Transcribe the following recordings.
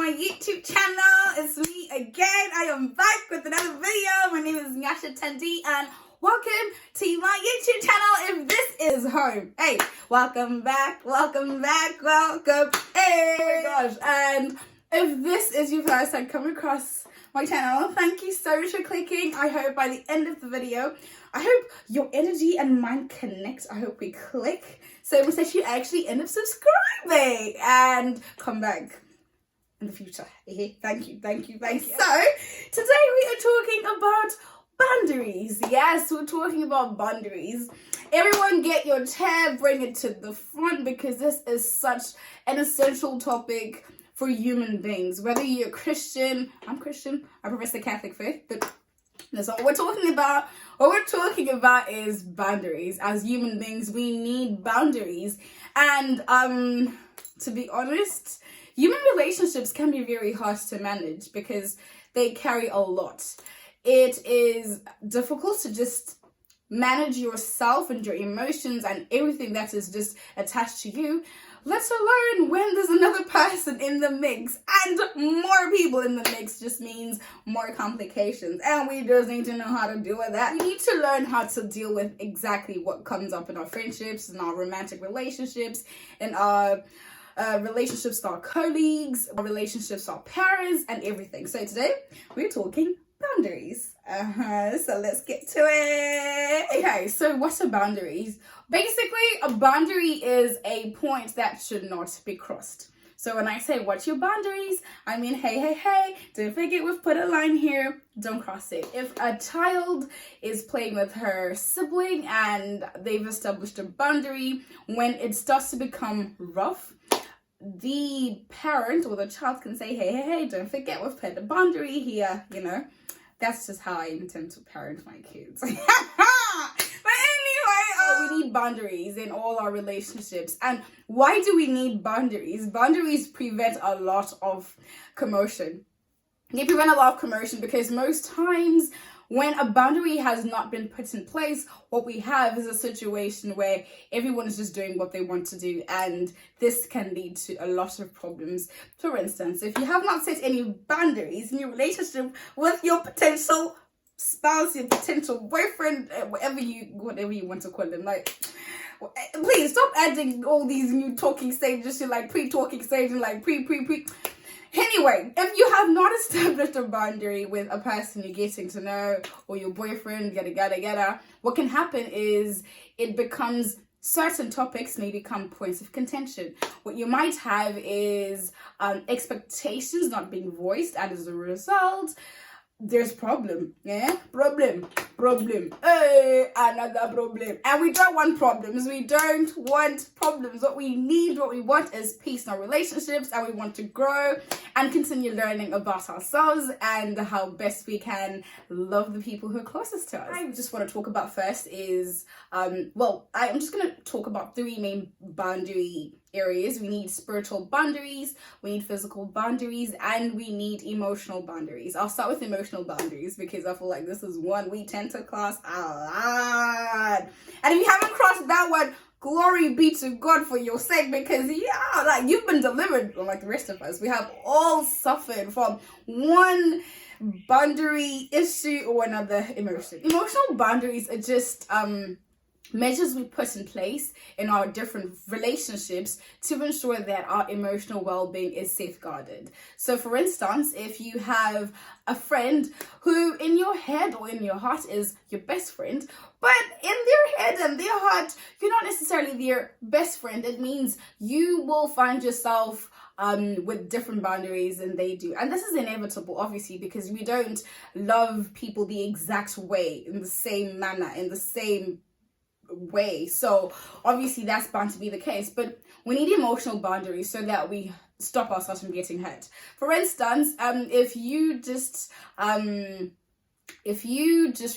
my YouTube channel. It's me again. I am back with another video. My name is Nyasha Tendi and welcome to my YouTube channel if this is home. Hey, welcome back. Hey. Oh my gosh. And if this is your first time coming across my channel, thank you so much for clicking. I hope by the end of the video, I hope your energy and mine connect. I hope we click so much that you actually end up subscribing and come back in the future. Thank you. So today we are talking about boundaries. Yes, we're talking about boundaries. Everyone get your chair, bring it to the front because this is such an essential topic for human beings. Whether you're Christian, I'm Christian, I profess the Catholic faith, but that's not what we're talking about. What we're talking about is boundaries. As human beings, we need boundaries. And to be honest, human relationships can be very hard to manage because they carry a lot. It is difficult to just manage yourself and your emotions and everything that is just attached to you, let alone when there's another person in the mix. And more people in the mix just means more complications. And we just need to know how to deal with that. We need to learn how to deal with exactly what comes up in our friendships, in our romantic relationships, in our relationships with our colleagues, our relationships with our parents, and everything. So today we're talking boundaries. So let's get to it. Okay, so what are boundaries? Basically, a boundary is a point that should not be crossed. So when I say what's your boundaries, I mean, hey, don't forget we've put a line here, don't cross it. If a child is playing with her sibling and they've established a boundary, when it starts to become rough, the parent or the child can say, hey, don't forget we've put a boundary here, you know. That's just how I intend to parent my kids. But anyway, we need boundaries in all our relationships. And why do we need boundaries? Boundaries prevent a lot of commotion. They prevent a lot of commotion because most times when a boundary has not been put in place, what we have is a situation where everyone is just doing what they want to do, and this can lead to a lot of problems. For instance, if you have not set any boundaries in your relationship with your potential spouse, your potential boyfriend, whatever you want to call them, like, please stop adding all these new talking stages to like pre-talking stage and like pre. Anyway, if you have not established a boundary with a person you're getting to know or your boyfriend, yada, what can happen is it becomes certain topics may become points of contention. What you might have is expectations not being voiced, and as a result, there's problem. Hey, another problem. And we don't want problems. What we want is peace in our relationships, and we want to grow and continue learning about ourselves and how best we can love the people who are closest to us. I just want to talk about first is, I'm just going to talk about three main boundary areas. We need spiritual boundaries, we need physical boundaries, and we need emotional boundaries. I'll start with emotional boundaries because I feel like this is one we tend to cross a lot. And if you haven't crossed that one, glory be to God for your sake, because like you've been delivered, like the rest of us. We have all suffered from one boundary issue or another emotion. Emotional boundaries are just measures we put in place in our different relationships to ensure that our emotional well-being is safeguarded. So for instance, if you have a friend who in your head or in your heart is your best friend, but in their head and their heart, you're not necessarily their best friend, it means you will find yourself with different boundaries than they do. And this is inevitable, obviously, because we don't love people the exact way, in the same manner, in the same way. So obviously that's bound to be the case, but we need emotional boundaries so that we stop ourselves from getting hurt. For instance, if you just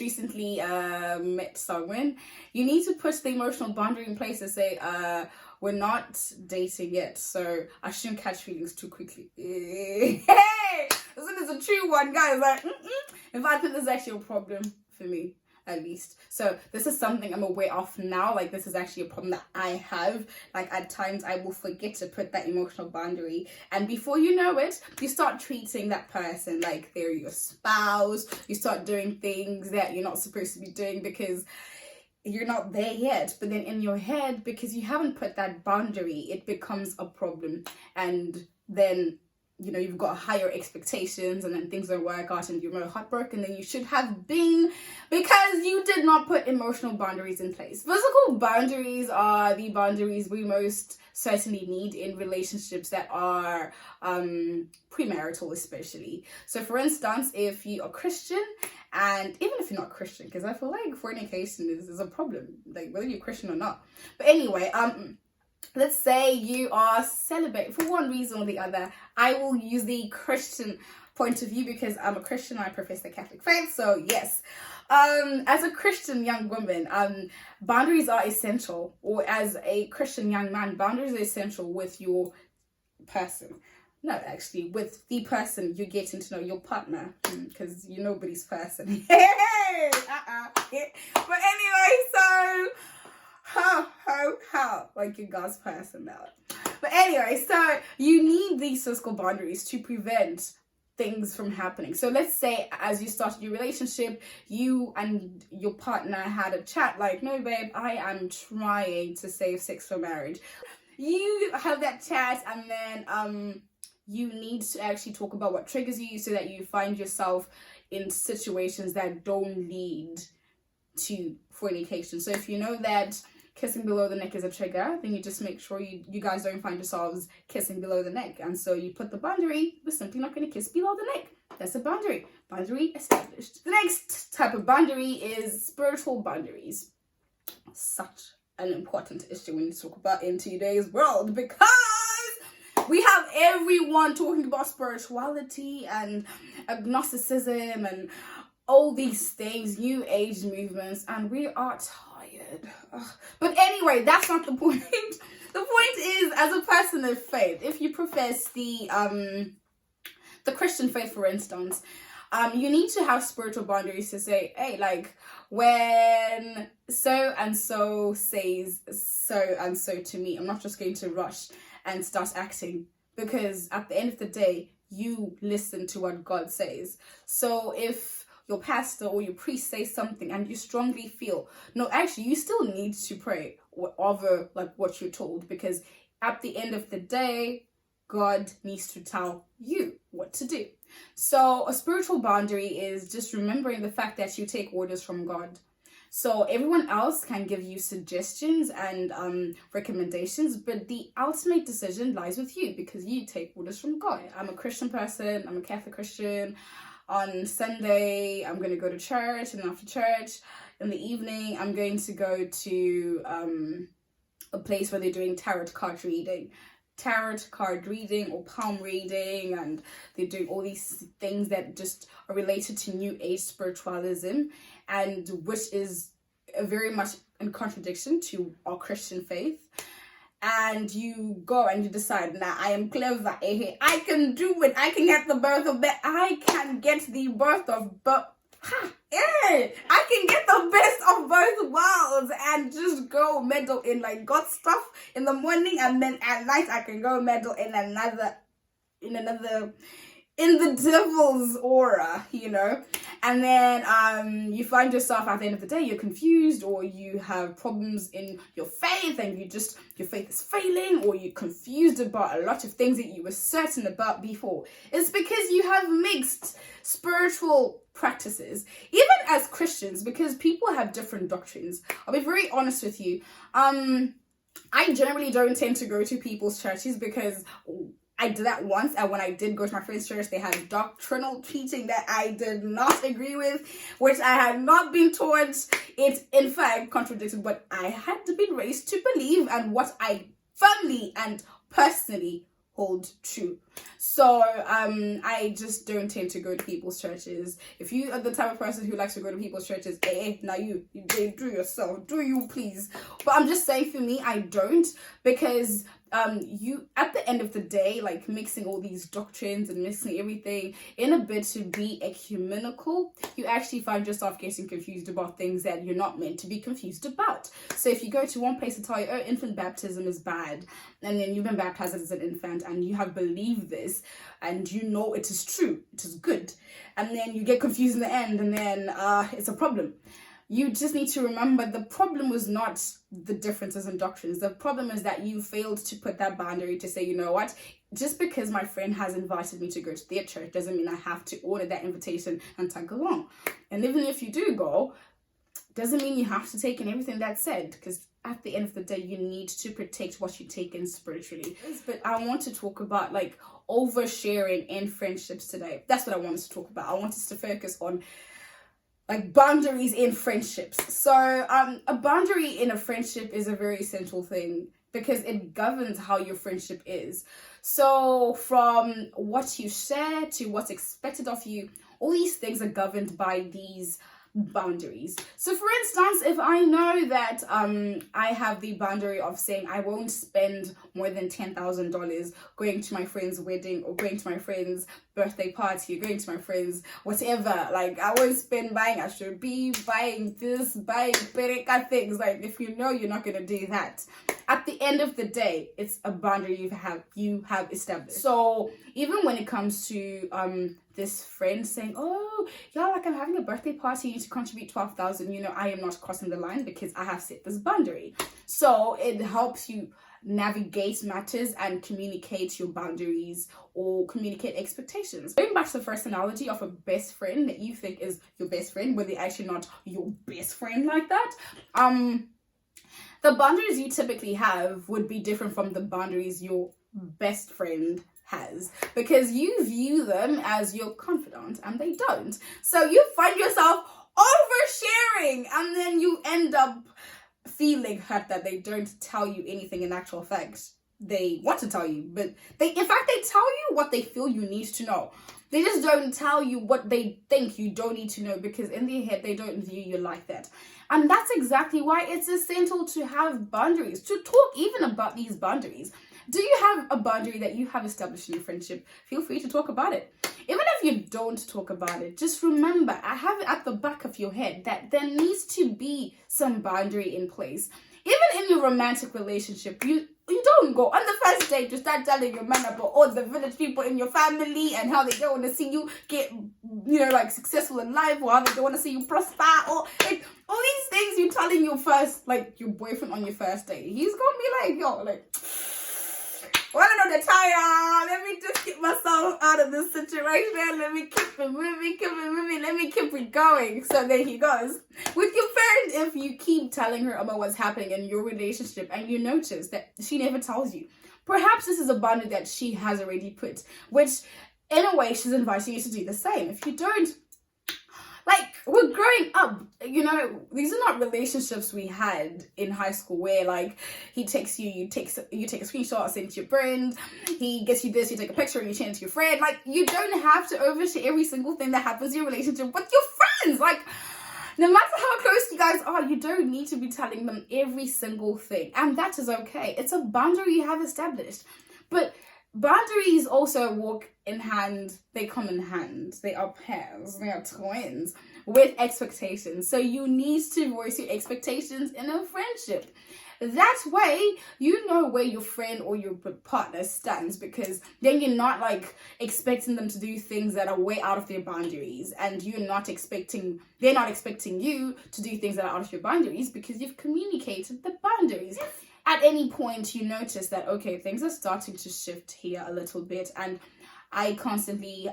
recently met someone, you need to put the emotional boundary in place to say, we're not dating yet, so I shouldn't catch feelings too quickly. Hey, this one is a true one, guys. Like, in fact, I think this is actually a problem for me. at least. So this is something I'm aware of now. Like, this is actually a problem that I have. Like, at times I will forget to put that emotional boundary, and before you know it, you start treating that person like they're your spouse. You start doing things that you're not supposed to be doing because you're not there yet. But then in your head, because you haven't put that boundary, it becomes a problem. And then, you know, you've got higher expectations, and then things don't work out and you're more heartbroken than you should have been because you did not put emotional boundaries in place. Physical boundaries are the boundaries we most certainly need in relationships that are premarital, especially. So for instance, if you are Christian, and even if you're not Christian, because I feel like fornication is a problem, like whether you're Christian or not. But anyway, let's say you are celibate for one reason or the other. I will use the Christian point of view because I'm a Christian. I profess the Catholic faith. So yes, as a Christian young woman, boundaries are essential. Or as a Christian young man, boundaries are essential with your person. No, actually, with the person you're getting to know, your partner, because you're nobody's person. But anyway, so how like your God's person now. But anyway, so you need these physical boundaries to prevent things from happening. So let's say as you started your relationship, you and your partner had a chat like, no babe, I am trying to save sex for marriage. You have that chat, and then you need to actually talk about what triggers you so that you find yourself in situations that don't lead to fornication. So if you know that kissing below the neck is a trigger, then you just make sure you guys don't find yourselves kissing below the neck. And so you put the boundary, we're simply not going to kiss below the neck. That's a boundary. Boundary established. The next type of boundary is spiritual boundaries. Such an important issue when you talk about in today's world, because we have everyone talking about spirituality and agnosticism and all these things, new age movements, and we are tired. Ugh. But anyway, that's not the point. The point is, as a person of faith, if you profess the Christian faith, for instance, you need to have spiritual boundaries to say, hey, like, when so and so says so and so to me, I'm not just going to rush and start acting, because at the end of the day, you listen to what God says. So if your pastor or your priest says something and you strongly feel, no, actually, you still need to pray over like what you're told, because at the end of the day, God needs to tell you what to do. So a spiritual boundary is just remembering the fact that you take orders from God. So everyone else can give you suggestions and recommendations, but the ultimate decision lies with you because you take orders from God. I'm a Christian person. I'm a Catholic Christian. On Sunday, I'm going to go to church, and after church, in the evening, I'm going to go to a place where they're doing tarot card reading or palm reading, and they're doing all these things that just are related to new age spiritualism, and which is very much in contradiction to our Christian faith. And you go and you decide, nah, I am clever, I can do it, I can get the birth of that, I can get the birth of I can get the best of both worlds and just go meddle in like God stuff in the morning, and then at night I can go meddle in the devil's aura, you know. And then you find yourself at the end of the day, you're confused, or you have problems in your faith, and your faith is failing, or you're confused about a lot of things that you were certain about before. It's because you have mixed spiritual practices, even as Christians, because people have different doctrines. I'll be very honest with you. I generally don't tend to go to people's churches because I did that once, and when I did go to my friend's church, they had doctrinal teaching that I did not agree with, which I had not been taught. It, in fact, contradicted what I had been raised to believe and what I firmly and personally hold true. So I just don't tend to go to people's churches. If you are the type of person who likes to go to people's churches, now you do yourself, do you please. But I'm just saying, for me, I don't, because you, at the end of the day, like mixing all these doctrines and mixing everything in a bid to be ecumenical, you actually find yourself getting confused about things that you're not meant to be confused about. So if you go to one place to tell you, oh, infant baptism is bad, and then you've been baptized as an infant and you have believed this and you know it is true, it is good, and then you get confused in the end, and then it's a problem. You just need to remember the problem was not the differences in doctrines. The problem is that you failed to put that boundary to say, you know what, just because my friend has invited me to go to their church doesn't mean I have to order that invitation and tag along. And even if you do go, doesn't mean you have to take in everything that's said, because at the end of the day, you need to protect what you take in spiritually. But I want to talk about like oversharing in friendships today. That's what I want us to talk about. I want us to focus on like boundaries in friendships. So a boundary in a friendship is a very essential thing because it governs how your friendship is. So from what you share to what's expected of you, all these things are governed by these boundaries. So for instance, if I know that I have the boundary of saying I won't spend more than $10,000 going to my friend's wedding or going to my friend's birthday party or going to my friend's whatever, like I won't spend buying Ashobi, buying this, buying pereka things, like if you know you're not going to do that, at the end of the day, it's a boundary you have established. So even when it comes to this friend saying, oh yeah, like I'm having a birthday party, you need to contribute 12,000, you know, I am not crossing the line because I have set this boundary. So it helps you navigate matters and communicate your boundaries or communicate expectations. Going back to the first analogy of a best friend that you think is your best friend, but they're actually not your best friend like that, the boundaries you typically have would be different from the boundaries your best friend has, because you view them as your confidant and they don't. So you find yourself oversharing and then you end up feeling hurt that they don't tell you anything. In actual fact, they want to tell you, but they tell you what they feel you need to know. They just don't tell you what they think you don't need to know, because in their head they don't view you like that. And that's exactly why it's essential to have boundaries, to talk even about these boundaries. Do you have a boundary that you have established in your friendship? Feel free to talk about it. Even if you don't talk about it, just remember, I have it at the back of your head that there needs to be some boundary in place. Even in your romantic relationship, you don't go on the first date to start telling your man about all the village people in your family and how they don't want to see you get, you know, like successful in life, or how they don't want to see you prosper, or like all these things you're telling your first, like your boyfriend on your first date. He's gonna be like, yo, like, well, I know the tire. Let me just get myself out of this situation. Let me keep it moving. Let me keep it going. So there he goes. With your friend, if you keep telling her about what's happening in your relationship and you notice that she never tells you, perhaps this is a boundary that she has already put, which in a way she's inviting you to do the same. If you don't, like, we're growing up, you know, these are not relationships we had in high school where, like, he texts you, you take a screenshot, send it to your friend, he gets you this, you take a picture and you send it to your friend. Like, you don't have to overshare every single thing that happens in your relationship with your friends. Like, no matter how close you guys are, you don't need to be telling them every single thing. And that is okay. It's a boundary you have established. But boundaries also walk in hand, they come in hand, they are pairs, they are twins with expectations. So you need to voice your expectations in a friendship. That way, you know where your friend or your partner stands, because then you're not like expecting them to do things that are way out of their boundaries, and they're not expecting you to do things that are out of your boundaries, because you've communicated the boundaries. At any point you notice that, okay, things are starting to shift here a little bit and I constantly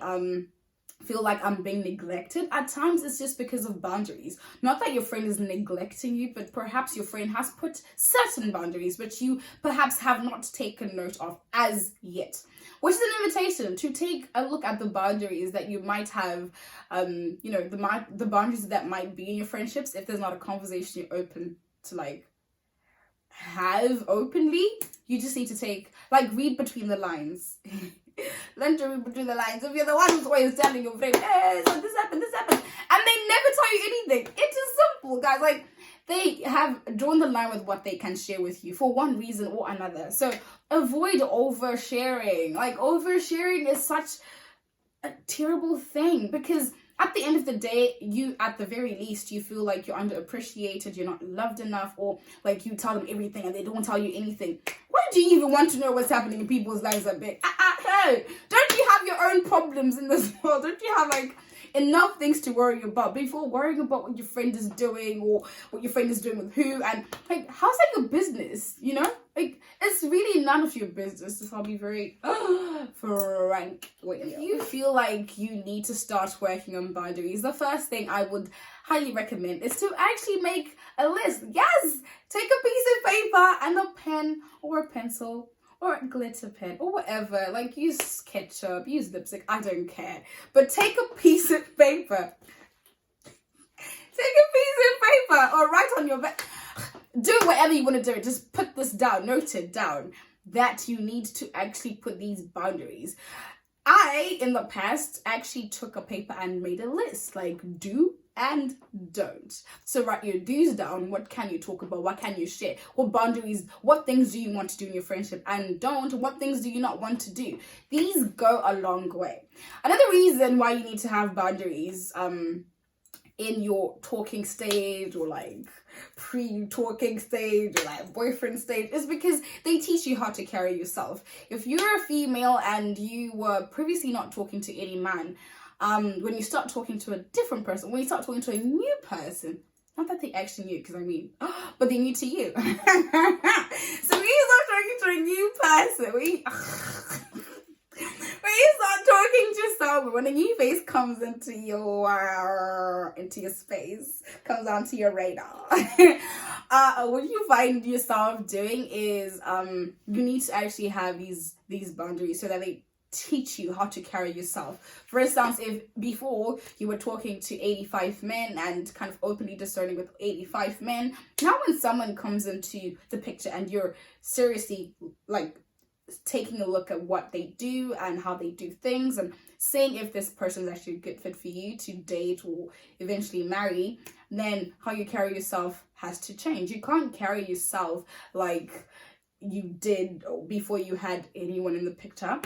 feel like I'm being neglected. At times it's just because of boundaries. Not that your friend is neglecting you, but perhaps your friend has put certain boundaries which you perhaps have not taken note of as yet. Which is an invitation to take a look at the boundaries that you might have, you know, the boundaries that might be in your friendships. If there's not a conversation you're open to, like, have openly, you just need to read between the lines. Learn to read between the lines. If you're the one who's always telling your friend, hey, so this happened, and they never tell you anything, it is simple, guys. Like, they have drawn the line with what they can share with you for one reason or another. So avoid oversharing. Like, oversharing is such a terrible thing, because at the end of the day, you, at the very least, you feel like you're underappreciated, you're not loved enough, or like you tell them everything and they don't tell you anything. Why do you even want to know what's happening in people's lives a bit? Hey, don't you have your own problems in this world? Don't you have like enough things to worry about before worrying about what your friend is doing, or what your friend is doing with who? And like, how's that your business? You know, like, it's really none of your business, if I'll be very frank with you. If you feel like you need to start working on boundaries, the first thing I would highly recommend is to actually make a list. Yes, take a piece of paper and a pen or a pencil or a glitter pen or whatever. Like, use ketchup, use lipstick, I don't care. But take a piece of paper. Take a piece of paper or write on your bed. Do whatever you want to do. Just put this down, note it down, that you need to actually put these boundaries. I, in the past, actually took a paper and made a list, like do and don't. So write your do's down. What can you talk about? What can you share? What boundaries, what things do you want to do in your friendship, and don't? What things do you not want to do? These go a long way. Another reason why you need to have boundaries in your talking stage, or like pre-talking stage, or like boyfriend stage, is because they teach you how to carry yourself. If you're a female and you were previously not talking to any man, when you start talking to a different person, when you start talking to a new person, not that they actually knew, because I mean, but they knew to you. So when you start talking to a new person, when you start talking to someone, when a new face comes into your space, comes onto your radar, what you find yourself doing is you need to actually have these boundaries so that they teach you how to carry yourself. For instance, if before you were talking to 85 men and kind of openly discerning with 85 men, now when someone comes into the picture and you're seriously like taking a look at what they do and how they do things, and seeing if this person is actually a good fit for you to date or eventually marry, then how you carry yourself has to change. You can't carry yourself like you did before you had anyone in the picture,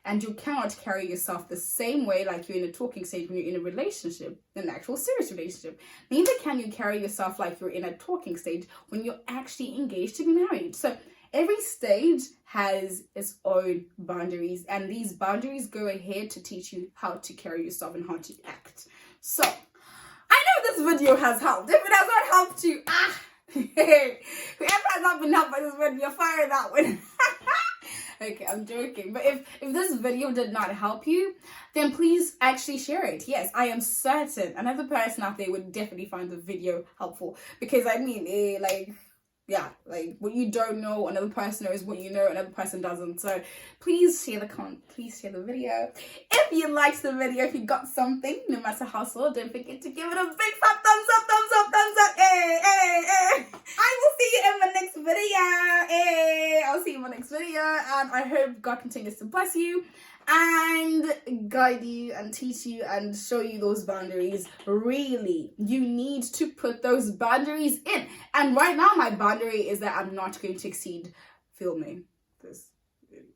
and you cannot carry yourself the same way like you're in a talking stage when you're in a relationship, an actual serious relationship. Neither can you carry yourself like you're in a talking stage when you're actually engaged to be married. So every stage has its own boundaries, and these boundaries go ahead to teach you how to carry yourself and how to act. So I know this video has helped. If it has not helped you, whoever has not been helped by this video, fire that one. Okay, I'm joking. But if this video did not help you, then please actually share it. Yes, I am certain another person out there would definitely find the video helpful, because I mean, yeah, like what you don't know, another person knows. What you know, another person doesn't. So please share please share the video. If you liked the video, if you got something, no matter how small, don't forget to give it a big fat thumbs up, thumbs up, thumbs up. Hey, hey, hey. I will see you in my next video. Hey, I'll see you in my next video, and I hope God continues to bless you and guide you and teach you and show you those boundaries. Really, you need to put those boundaries in. And right now my boundary is that I'm not going to exceed filming this video.